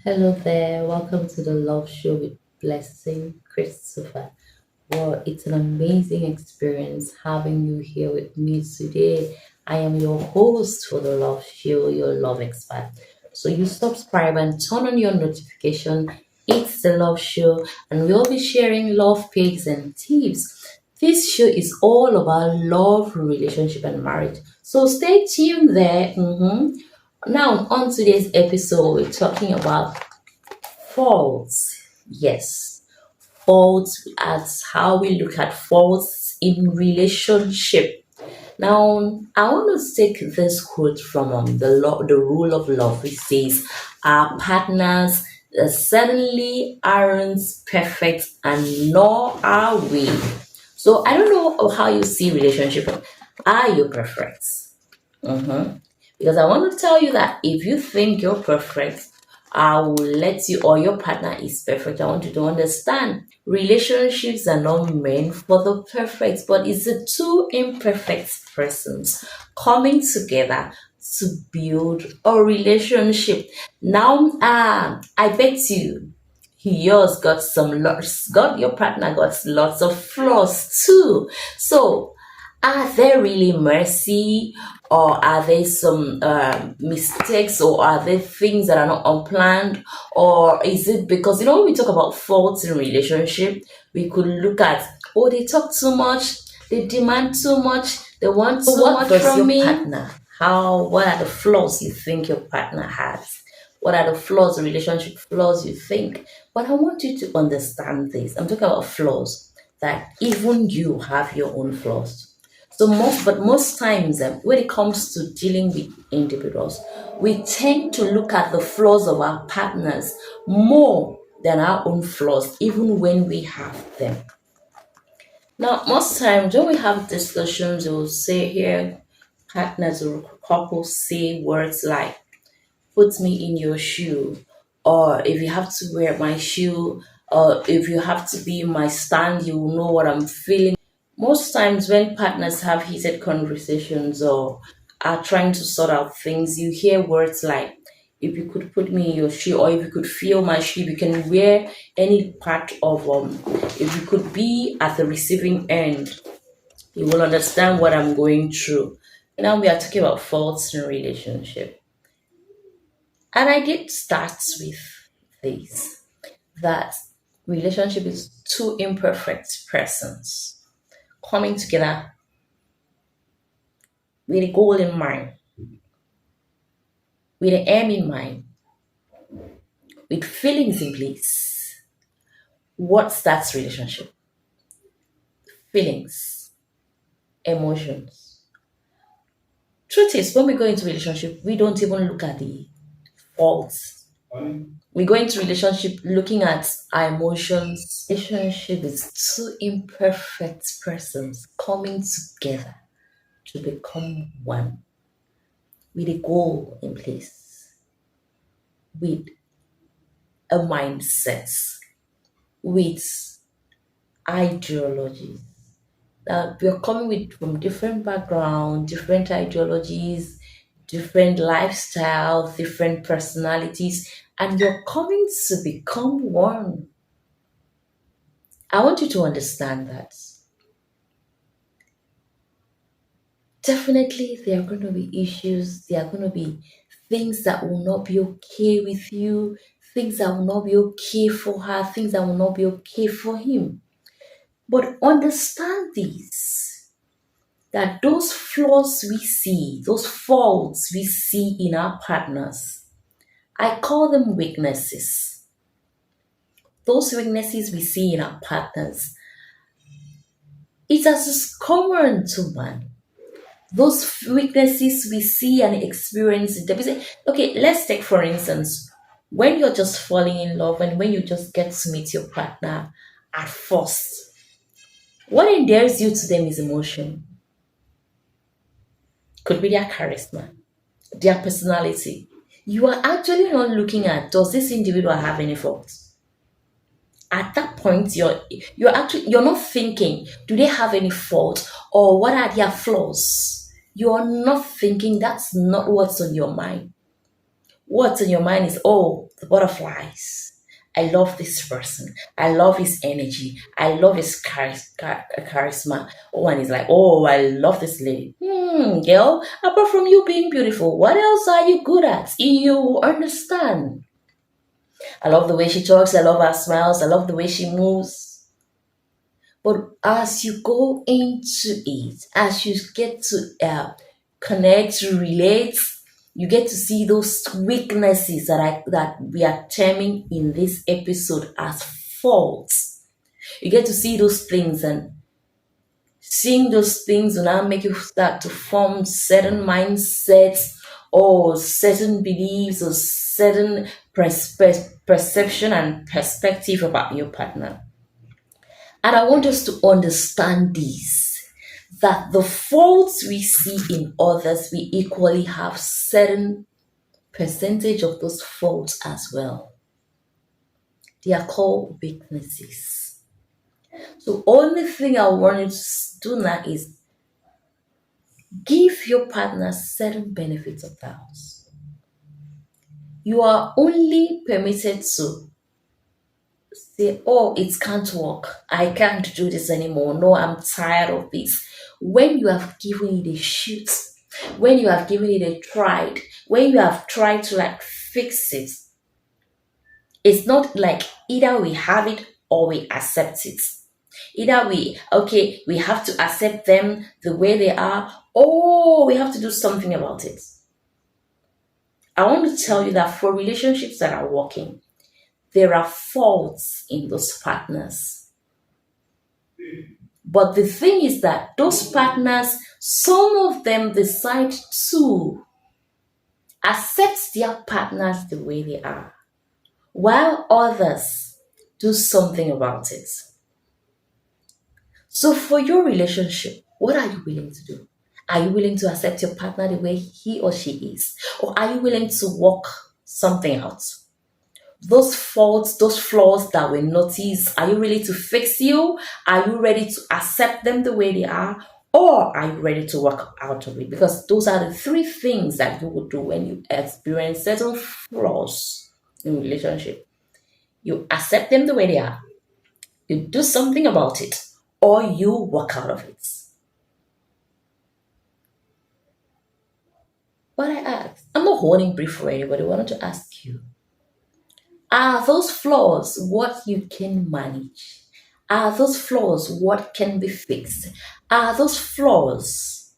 Hello there, welcome to the Love Show with Blessing Christopher. Well, it's an amazing experience having you here with me today. I am your host for the Love Show, your love expert. So you subscribe and turn on your notification. It's the Love Show, and we'll be sharing love pics and tips. This show is all about love, relationship, and marriage. So stay tuned there. Now, on today's episode, we're talking about faults. Yes, faults as how we look at faults in relationship. Now, I want to take this quote from the rule of love, which says, "Our partners certainly aren't perfect, and nor are we." So I don't know how you see relationship. Are you perfect? Mhm. Because I want to tell you that if you think you're perfect, I will let you, or your partner is perfect. I want you to understand relationships are not meant for the perfect, but it's the two imperfect persons coming together to build a relationship. Now, I bet you yours got some lots, got your partner got lots of flaws too. So are there really mercy, or are there some mistakes, or are there things that are not unplanned, or is it because when we talk about faults in relationship, we could look at, oh, they talk too much, they demand too much, they want too much from your me. Partner, what are the flaws you think your partner has? What are the flaws, relationship flaws you think? But I want you to understand this. I'm talking about flaws that even you have your own flaws. So most times, when it comes to dealing with individuals, we tend to look at the flaws of our partners more than our own flaws, even when we have them. Now, most times when we have discussions, we'll say here, partners or couples say words like, "Put me in your shoe," or "If you have to wear my shoe," or "If you have to be in my stand, you will know what I'm feeling." Most times, when partners have heated conversations or are trying to sort out things, you hear words like, "If you could put me in your shoe," or "If you could feel my shoe, you can wear any part of if you could be at the receiving end, you will understand what I'm going through." Now we are talking about faults in relationship. And I did start with this, that relationship is two imperfect persons coming together with a goal in mind, with an aim in mind, with feelings in place. What starts relationship? Feelings, emotions. Truth is, when we go into relationship, we don't even look at the faults. We go into relationship looking at our emotions. Relationship is two imperfect persons coming together to become one with a goal in place, with a mindset, with ideologies. Now we're coming with from different background, different ideologies, different lifestyle, different personalities, and you're coming to become one. I want you to understand that definitely there are going to be issues, there are going to be things that will not be okay with you, things that will not be okay for her, things that will not be okay for him. But understand this, that those flaws we see, those faults we see in our partners, I call them weaknesses. Those weaknesses we see in our partners, it's as is common to man. Those weaknesses we see and experience in them. Okay, let's take for instance, when you're just falling in love and when you just get to meet your partner at first, what endears you to them is emotion. Could be their charisma, their personality. You are actually not looking at, does this individual have any faults? At that point, you're not thinking, do they have any fault, or what are their flaws? You are not thinking, that's not what's on your mind. What's in your mind is, oh, the butterflies. I love this person. I love his energy. I love his charisma. Oh, and he's like, oh, I love this lady. Girl, apart from you being beautiful, what else are you good at? You understand. I love the way she talks. I love her smiles. I love the way she moves. But as you go into it, as you get to connect, relate, you get to see those weaknesses that we are terming in this episode as faults. You get to see those things, and seeing those things will now make you start to form certain mindsets or certain beliefs or certain perception and perspective about your partner. And I want us to understand this, that the faults we see in others, we equally have certain percentage of those faults as well. They are called weaknesses. So only thing I want you to do now is give your partner certain benefits of the house. You are only permitted to say, oh, it can't work. I can't do this anymore. No, I'm tired of this. When you have given it a shoot, when you have given it a try, when you have tried to like fix it, it's not like either we have it or we accept it. Either we have to accept them the way they are, or we have to do something about it. I want to tell you that for relationships that are working, there are faults in those partners. But the thing is that those partners, some of them decide to accept their partners the way they are, while others do something about it. So, for your relationship, what are you willing to do? Are you willing to accept your partner the way he or she is? Or are you willing to work something out? Those faults, those flaws that we notice, are you ready to fix you? Are you ready to accept them the way they are? Or are you ready to work out of it? Because those are the three things that you would do when you experience certain flaws in relationship. You accept them the way they are, you do something about it, or you work out of it. But I ask, I'm not holding brief for anybody. I wanted to ask you, are those flaws what you can manage? Are those flaws what can be fixed? Are those flaws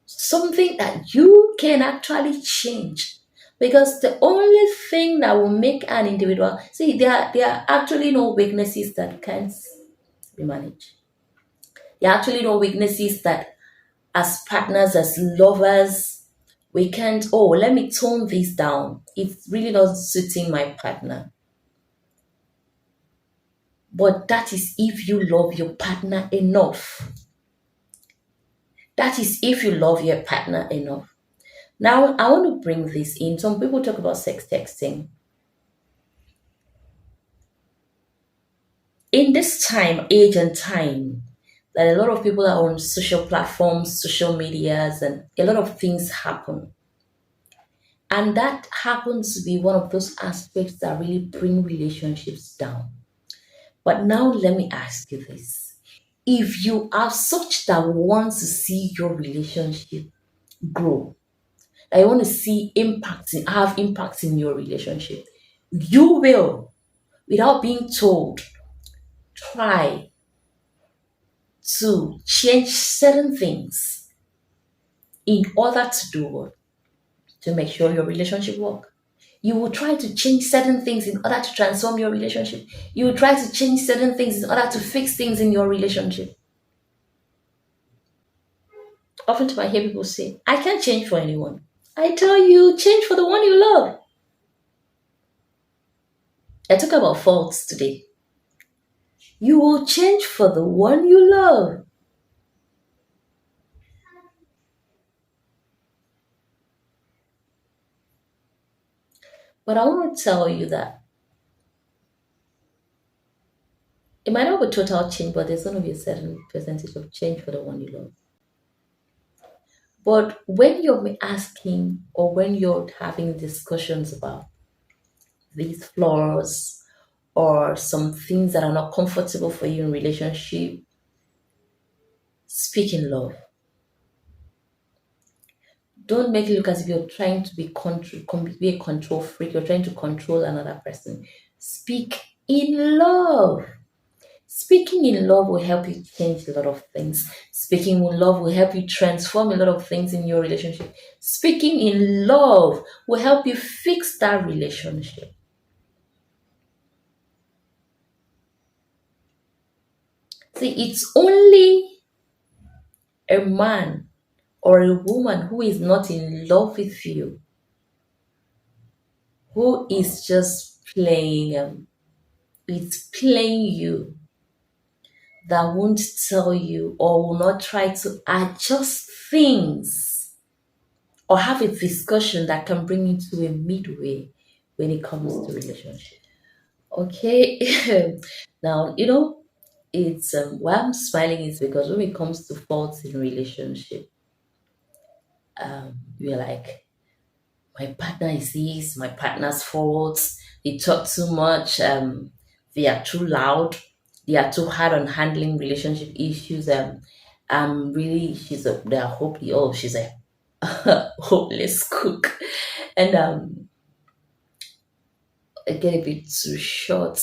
something that you can actually change? Because the only thing that will make an individual see, there are actually no weaknesses that can't be managed. There are actually no weaknesses that as partners, as lovers, we can't, oh, let me tone this down. It's really not suiting my partner. But that is if you love your partner enough. That is if you love your partner enough. Now, I want to bring this in. Some people talk about sex texting. In this time, age and time, that a lot of people are on social platforms, social medias, and a lot of things happen. And that happens to be one of those aspects that really bring relationships down. But now let me ask you this. If you are such that wants to see your relationship grow, that you want to see have impacts in your relationship, you will, without being told, try to change certain things in order to do what? To make sure your relationship work. You will try to change certain things in order to transform your relationship. You will try to change certain things in order to fix things in your relationship. Often I hear people say, I can't change for anyone. I tell you, change for the one you love. I talk about faults today. You will change for the one you love. But I want to tell you that it might not be total change, but there's going to be a certain percentage of change for the one you love. But when you're asking or when you're having discussions about these flaws or some things that are not comfortable for you in relationship, speak in love. Don't make it look as if you're trying to be a control freak. You're trying to control another person. Speak in love. Speaking in love will help you change a lot of things. Speaking in love will help you transform a lot of things in your relationship. Speaking in love will help you fix that relationship. See, it's only a man or a woman who is not in love with you, who is just playing, it's playing you, that won't tell you or will not try to adjust things or have a discussion that can bring you to a midway when it comes to relationship. Okay. Now, it's why I'm smiling is because when it comes to faults in relationship, we're like, my partner is this, my partner's faults. They talk too much. They are too loud. They are too hard on handling relationship issues. Really, they are hopeless. Oh, she's a hopeless cook, and I get a bit too short.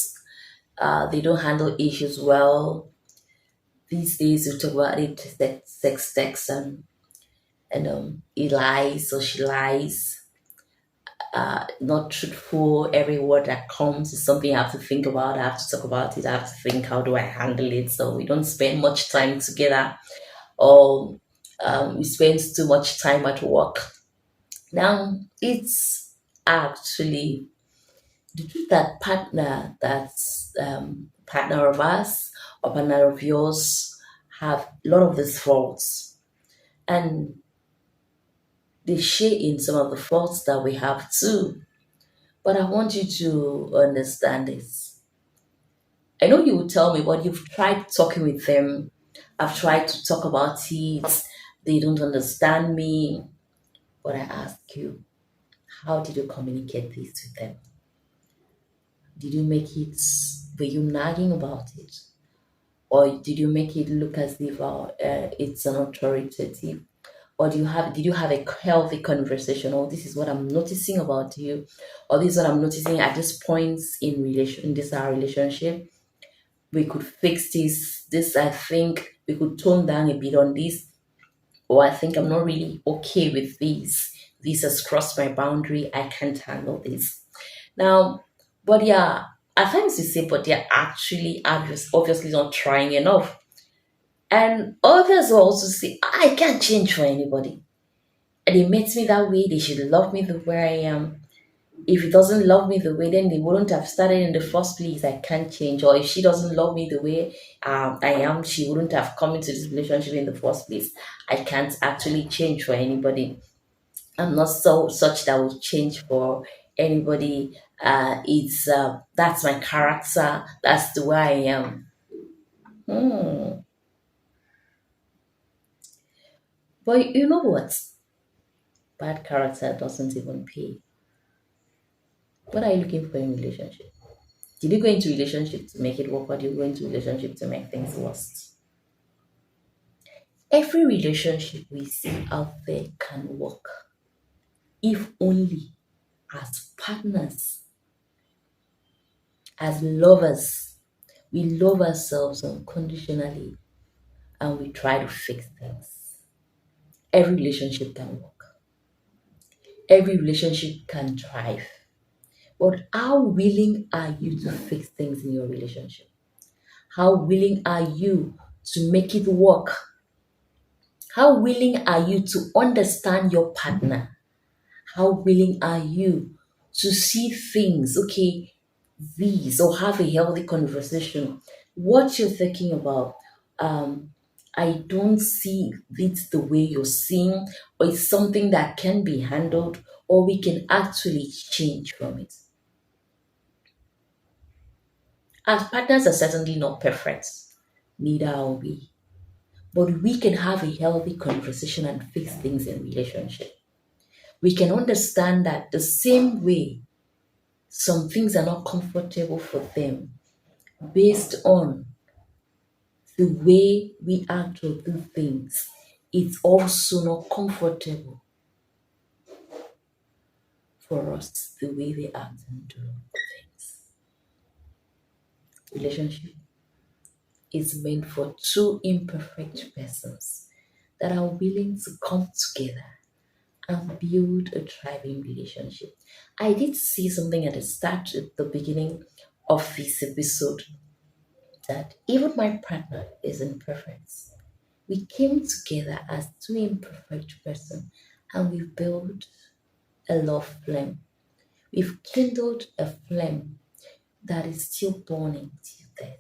They don't handle issues well. These days, we talk about it, sex text, and he lies or she lies, not truthful. Every word that comes is something I have to think about. I have to talk about it. I have to think, how do I handle it? So we don't spend much time together, or we spend too much time at work. Now, it's actually the truth that partner of us or partner of yours have a lot of these faults, and they share in some of the faults that we have too. But I want you to understand this. I know you will tell me, but you've tried talking with them. I've tried to talk about it. They don't understand me. But I ask you, how did you communicate this with them? Did you make it, were you nagging about it? Or did you make it look as if it's an authoritative? Or did you have a healthy conversation? Oh, this is what I'm noticing about you, or this is what I'm noticing at this points in this our relationship. We could fix this. I think we could tone down a bit on this, or I think I'm not really okay with this has crossed my boundary. I can't handle this now. But yeah, at times we say, but they're actually obviously not trying enough. And others will also say, I can't change for anybody. And they met me that way, they should love me the way I am. If it doesn't love me the way, then they wouldn't have started in the first place. I can't change. Or if she doesn't love me the way I am, she wouldn't have come into this relationship in the first place. I can't actually change for anybody. I'm not so such that will change for anybody. It's That's my character. That's the way I am. Hmm. But you know what? Bad character doesn't even pay. What are you looking for in relationship? Did you go into relationship to make it work, or did you go into relationship to make things worse? Every relationship we see out there can work if only as partners, as lovers, we love ourselves unconditionally and we try to fix things. Every relationship can work. Every relationship can thrive. But how willing are you to fix things in your relationship? How willing are you to make it work? How willing are you to understand your partner? How willing are you to see things, okay, these, or have a healthy conversation? What you're thinking about, um, I don't see it the way you're seeing, or it's something that can be handled, or we can actually change from it. Our partners are certainly not perfect, neither are we. But we can have a healthy conversation and fix things in relationship. We can understand that the same way some things are not comfortable for them based on the way we act or do things, it's also not comfortable for us the way they act and do things. Relationship is meant for two imperfect persons that are willing to come together and build a thriving relationship. I did see something at the start, at the beginning of this episode, that even my partner is imperfect. We came together as two imperfect persons and we built a love flame. We've kindled a flame that is still burning till death.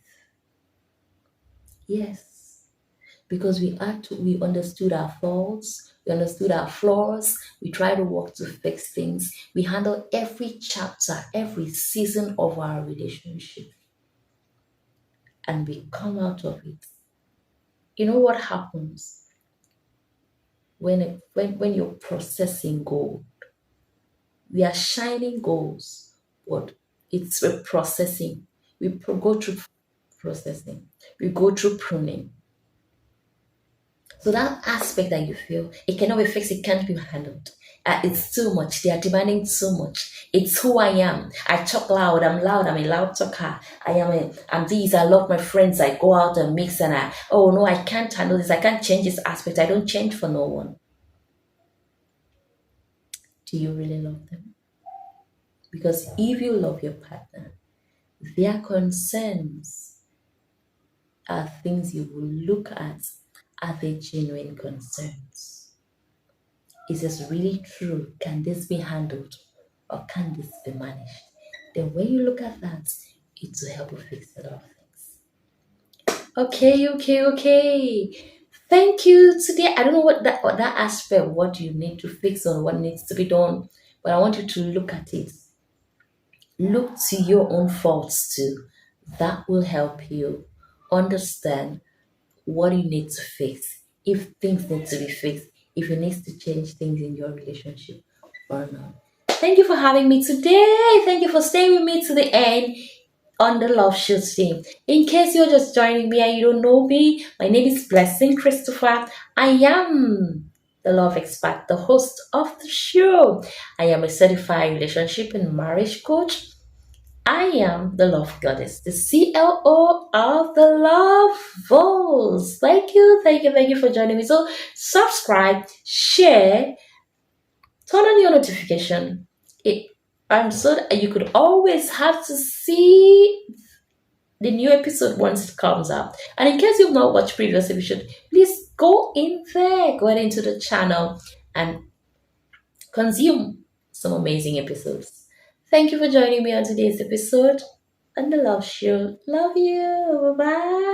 Yes, because we understood our faults, we understood our flaws, we try to work to fix things, we handle every chapter, every season of our relationship, and we come out of it. You know what happens when you're processing gold? We are shining goals, but it's a processing. Go through processing, we go through pruning. So that aspect that you feel it cannot be fixed, it can't be handled. It's too much. They are demanding too much. It's who I am. I talk loud. I'm loud. I'm a loud talker. I'm these. I love my friends. I go out and mix and oh no, I can't handle this. I can't change this aspect. I don't change for no one. Do you really love them? Because if you love your partner, their concerns are things you will look at. Are they genuine concerns? Is this really true? Can this be handled? Or can this be managed? Then when you look at that, it will help you fix a lot of things. Okay. Thank you today. I don't know what that aspect, what you need to fix or what needs to be done, but I want you to look at it. Look to your own faults too. That will help you understand what you need to fix, if things need to be fixed, if you need to change things in your relationship or not. Thank you for having me today. Thank you for staying with me to the end on the Love Show team. In case you're just joining me and you don't know me, my name is Blessing Christopher. I am the love expert, the host of the show. I am a certified relationship and marriage coach. I am the love goddess, the CLO of the love voice. Thank you for joining me. So subscribe, share, turn on your notification. I'm so that you could always have to see the new episode once it comes out. And in case you've not watched previous episode, please go in there, go into the channel and consume some amazing episodes. Thank you for joining me on today's episode on the Love Show. Love you. Bye bye.